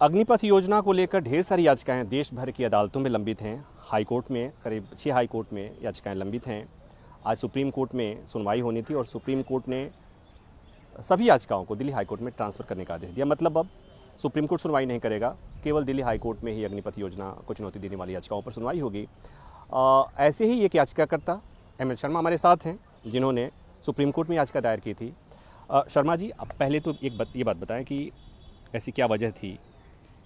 अग्निपथ योजना को लेकर ढेर सारी याचिकाएं देश भर की अदालतों में लंबित हैं। हाई कोर्ट में करीब 6 हाई कोर्ट में याचिकाएं लंबित हैं। आज सुप्रीम कोर्ट में सुनवाई होनी थी और सुप्रीम कोर्ट ने सभी याचिकाओं को दिल्ली हाई कोर्ट में ट्रांसफ़र करने का आदेश दिया। मतलब अब सुप्रीम कोर्ट सुनवाई नहीं करेगा, केवल दिल्ली हाई कोर्ट में ही अग्निपथ योजना को चुनौती देने वाली याचिकाओं पर सुनवाई होगी। ऐसे ही एक याचिकाकर्ता एमएल शर्मा हमारे साथ हैं, जिन्होंने सुप्रीम कोर्ट में याचिका दायर की थी। शर्मा जी, अब पहले तो ये बात बताएं कि ऐसी क्या वजह थी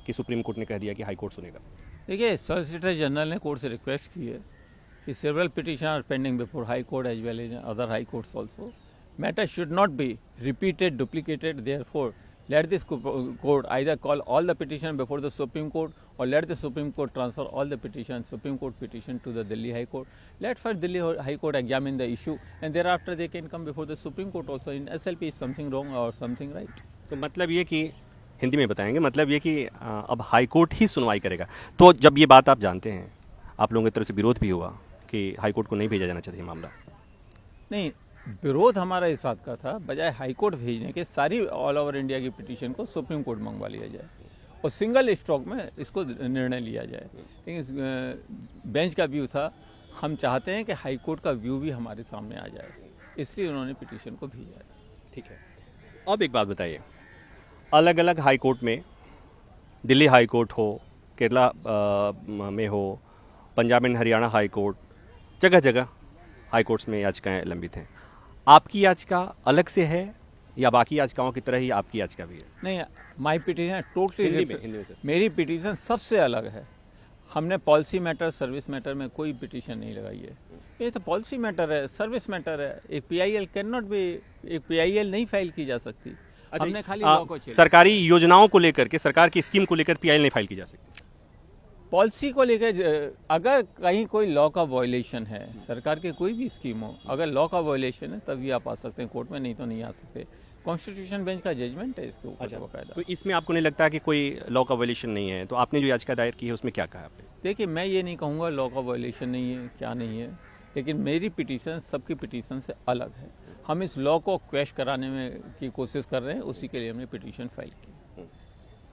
कि सुप्रीम कोर्ट ने कह दिया कि हाई कोर्ट सुनेगा। देखिए, सॉलिसिटर जनरल ने कोर्ट से रिक्वेस्ट की है कि several petition are pending before high court as well as other high courts also. Matter should not be repeated, duplicated, therefore let this court either call all the petition before the Supreme Court or let the Supreme Court transfer all the petition, Supreme Court petition to the Delhi High Court. Let first Delhi High Court examine the issue and thereafter they can come before the Supreme Court also. In SLP is something wrong or something right. तो मतलब ये कि हिंदी में बताएंगे, मतलब ये कि अब हाई कोर्ट ही सुनवाई करेगा। तो जब ये बात आप जानते हैं, आप लोगों की तरफ से विरोध भी हुआ कि हाई कोर्ट को नहीं भेजा जाना चाहिए मामला। नहीं, विरोध हमारा इस बात का था, बजाय हाई कोर्ट भेजने के सारी ऑल ओवर इंडिया की पिटीशन को सुप्रीम कोर्ट मंगवा लिया जाए और सिंगल स्ट्रोक में इसको निर्णय लिया जाए। लेकिन बेंच का व्यू था, हम चाहते हैं कि हाई कोर्ट का व्यू भी हमारे सामने आ जाए, इसलिए उन्होंने पिटीशन को भेजा। ठीक है, अब एक बात बताइए, अलग अलग हाई कोर्ट में, दिल्ली हाई कोर्ट हो, केरला में हो, Punjab and Haryana high court, जगह जगह हाई कोर्ट्स में याचिकाएँ लंबित हैं। आपकी याचिका अलग से है या बाकी याचिकाओं की तरह ही आपकी याचिका भी है? नहीं, माई पिटीशन टोटली, मेरी पिटीशन सबसे अलग है। हमने पॉलिसी मैटर, सर्विस मैटर में कोई पिटीशन नहीं लगाई है। ये तो पॉलिसी मैटर है, सर्विस मैटर है। एक पीआईएल कैन नॉट बी, एक पीआईएल नहीं फाइल की जा सकती। हमने खाली सरकारी योजनाओं को लेकर के, सरकार की स्कीम को लेकर पीआईएल नहीं फाइल की जा सकती। पॉलिसी को लेकर अगर कहीं कोई लॉ का वायलेशन है, सरकार के कोई भी स्कीम हो, अगर लॉ का वायलेशन है तभी आप आ सकते हैं कोर्ट में, नहीं तो नहीं आ सकते। कॉन्स्टिट्यूशन बेंच का जजमेंट है इसके ऊपर बाकायदा। तो इसमें आपको नहीं लगता कि कोई लॉ का वायलेशन नहीं है? तो आपने जो याचिका दायर की है उसमें क्या कहा आपने? देखिए, मैं ये नहीं कहूँगा लॉ का वायलेशन नहीं है, क्या नहीं है, लेकिन मेरी पिटीशन सबकी पिटीशन से अलग है। हम इस लॉ को क्वैश कराने में की कोशिश कर रहे हैं, उसी के लिए हमने पिटीशन फाइल की।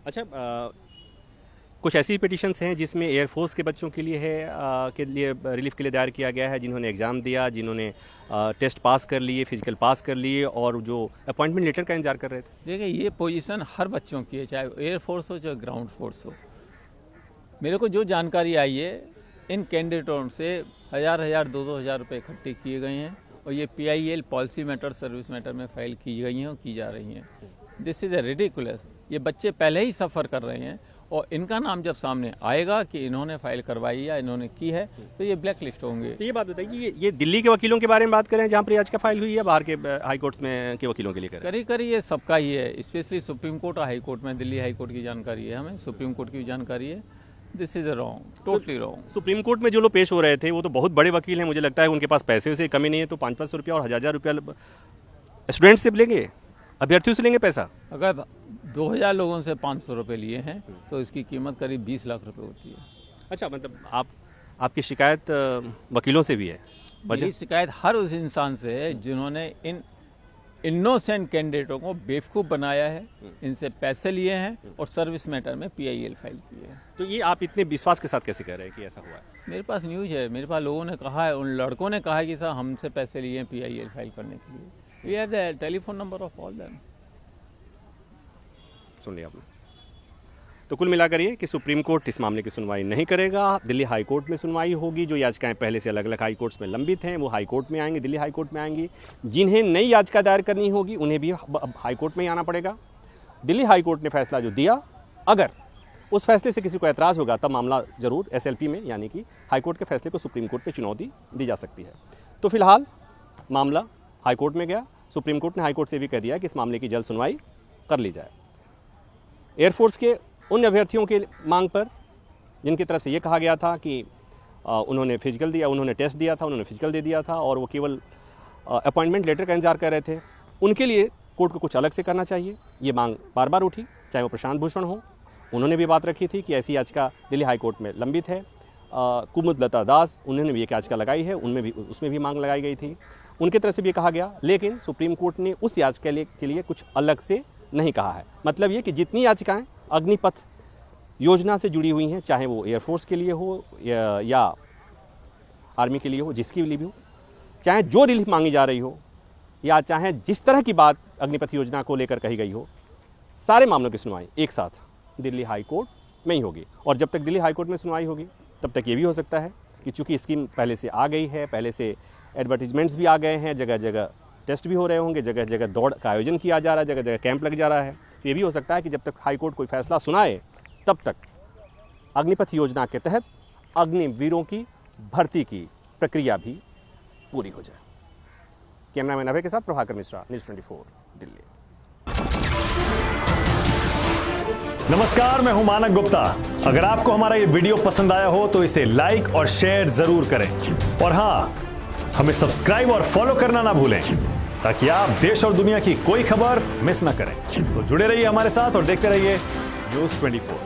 अच्छा, कुछ ऐसी पिटीशंस हैं जिसमें एयरफोर्स के बच्चों के लिए है, के लिए रिलीफ के लिए दायर किया गया है, जिन्होंने एग्ज़ाम दिया, जिन्होंने टेस्ट पास कर लिए, फिजिकल पास कर लिए और जो अपॉइंटमेंट लेटर का इंतजार कर रहे थे। देखिए, ये पोजीशन हर बच्चों की है, चाहे एयरफोर्स हो चाहे ग्राउंड फोर्स हो। मेरे को जो जानकारी आई है, इन कैंडिडेटों से 1000, 2,000 रुपये इकट्ठे किए गए हैं और ये PIL policy matter, service matter में फाइल की गई हैं और की जा रही हैं। This is a ridiculous. ये बच्चे पहले ही सफ़र कर रहे हैं और इनका नाम जब सामने आएगा कि इन्होंने फाइल करवाई या इन्होंने की है, तो ये ब्लैक लिस्ट होंगे। तो ये बात बताइए, ये दिल्ली के वकीलों के बारे में बात करें जहाँ पर याचिका फाइल हुई है, बाहर के हाई कोर्ट में के वकीलों के लिए करें? करी ये सबका ही है, स्पेशली सुप्रीम कोर्ट और हाई कोर्ट में। दिल्ली हाई कोर्ट की जानकारी है हमें, सुप्रीम कोर्ट की जानकारी है। This is wrong, totally wrong. Supreme court में जो लोग पेश हो रहे थे वो तो बहुत बड़े वकील हैं, मुझे लगता है उनके पास पैसे से कमी नहीं है, तो 500-500 रुपया और 1000 रुपया स्टूडेंट से लेंगे, अभ्यर्थियों से लेंगे पैसा। अगर 2000 लोगों से 500 रुपये लिए हैं तो इसकी कीमत करीब 20 लाख रुपए होती है। अच्छा, मतलब आपकी शिकायत वकीलों से भी है? मेरी शिकायत हर उस इंसान से है जिन्होंने इन इनोसेंट कैंडिडेटों को बेवकूफ़ बनाया है, इनसे पैसे लिए हैं और सर्विस मैटर में पीआईएल फाइल की है। तो ये आप इतने विश्वास के साथ कैसे कह रहे हैं कि ऐसा हुआ है? मेरे पास न्यूज़ है, मेरे पास लोगों ने कहा है, उन लड़कों ने कहा है कि सर हमसे पैसे लिए हैं पीआईएल फाइल करने के लिए। We have the telephone number of all them. सुन लिया आपने। तो कुल मिलाकर ये कि सुप्रीम कोर्ट इस मामले की सुनवाई नहीं करेगा, दिल्ली हाई कोर्ट में सुनवाई होगी। जो याचिकाएं पहले से अलग अलग हाई कोर्ट्स में लंबित हैं वो हाई कोर्ट में आएंगी, दिल्ली हाई कोर्ट में आएंगी। जिन्हें नई याचिका दायर करनी होगी उन्हें भी अब हाई कोर्ट में ही आना पड़ेगा। दिल्ली हाई कोर्ट ने फैसला जो दिया, अगर उस फैसले से किसी को ऐतराज़ होगा तब मामला जरूर एसएलपी में, यानी कि हाई कोर्ट के फैसले को सुप्रीम कोर्ट में चुनौती दी जा सकती है। तो फिलहाल मामला हाई कोर्ट में गया, सुप्रीम कोर्ट ने हाई कोर्ट से भी कह दिया कि इस मामले की जल्द सुनवाई कर ली जाए। एयरफोर्स के उन अभ्यर्थियों के मांग पर जिनकी तरफ से ये कहा गया था कि उन्होंने फिजिकल दिया, उन्होंने टेस्ट दिया था, उन्होंने फिजिकल दे दिया था और वो केवल अपॉइंटमेंट लेटर का इंतजार कर रहे थे, उनके लिए कोर्ट को कुछ अलग से करना चाहिए। ये मांग बार बार उठी, चाहे वो प्रशांत भूषण हो, उन्होंने भी बात रखी थी कि ऐसी याचिका दिल्ली हाई कोर्ट में लंबित है। कुमुदलता दास, उन्होंने भी एक याचिका लगाई है, उसमें भी मांग लगाई गई थी, उनकी तरफ से भी कहा गया। लेकिन सुप्रीम कोर्ट ने उस याचिका के लिए कुछ अलग से नहीं कहा है। मतलब ये कि जितनी याचिकाएं अग्निपथ योजना से जुड़ी हुई हैं, चाहे वो एयरफोर्स के लिए हो या आर्मी के लिए हो, जिसके लिए भी हो, चाहे जो रिलीफ मांगी जा रही हो या चाहे जिस तरह की बात अग्निपथ योजना को लेकर कही गई हो, सारे मामलों की सुनवाई एक साथ दिल्ली हाई कोर्ट में ही होगी। और जब तक दिल्ली हाई कोर्ट में सुनवाई होगी तब तक ये भी हो सकता है कि चूंकि स्कीम पहले से आ गई है, पहले से एडवर्टीजमेंट्स भी आ गए हैं, जगह जगह टेस्ट भी हो रहे होंगे, जगह जगह दौड़ का आयोजन किया जा रहा है, जगह जगह कैंप लग जा रहा है, तो ये भी हो सकता है कि जब तक हाई कोर्ट कोई फैसला सुनाए तब तक अग्निपथ योजना के तहत अग्निवीरों की भर्ती की प्रक्रिया भी पूरी हो जाए। कैमरामैन अभय के साथ प्रभाकर मिश्रा, न्यूज़ 24 दिल्ली। नमस्कार, मैं हूं मानक गुप्ता। अगर आपको हमारा ये वीडियो पसंद आया हो तो इसे लाइक और शेयर जरूर करें और हां, हमें सब्सक्राइब और फॉलो करना ना भूलें ताकि आप देश और दुनिया की कोई खबर मिस ना करें। तो जुड़े रहिए हमारे साथ और देखते रहिए न्यूज़ 24।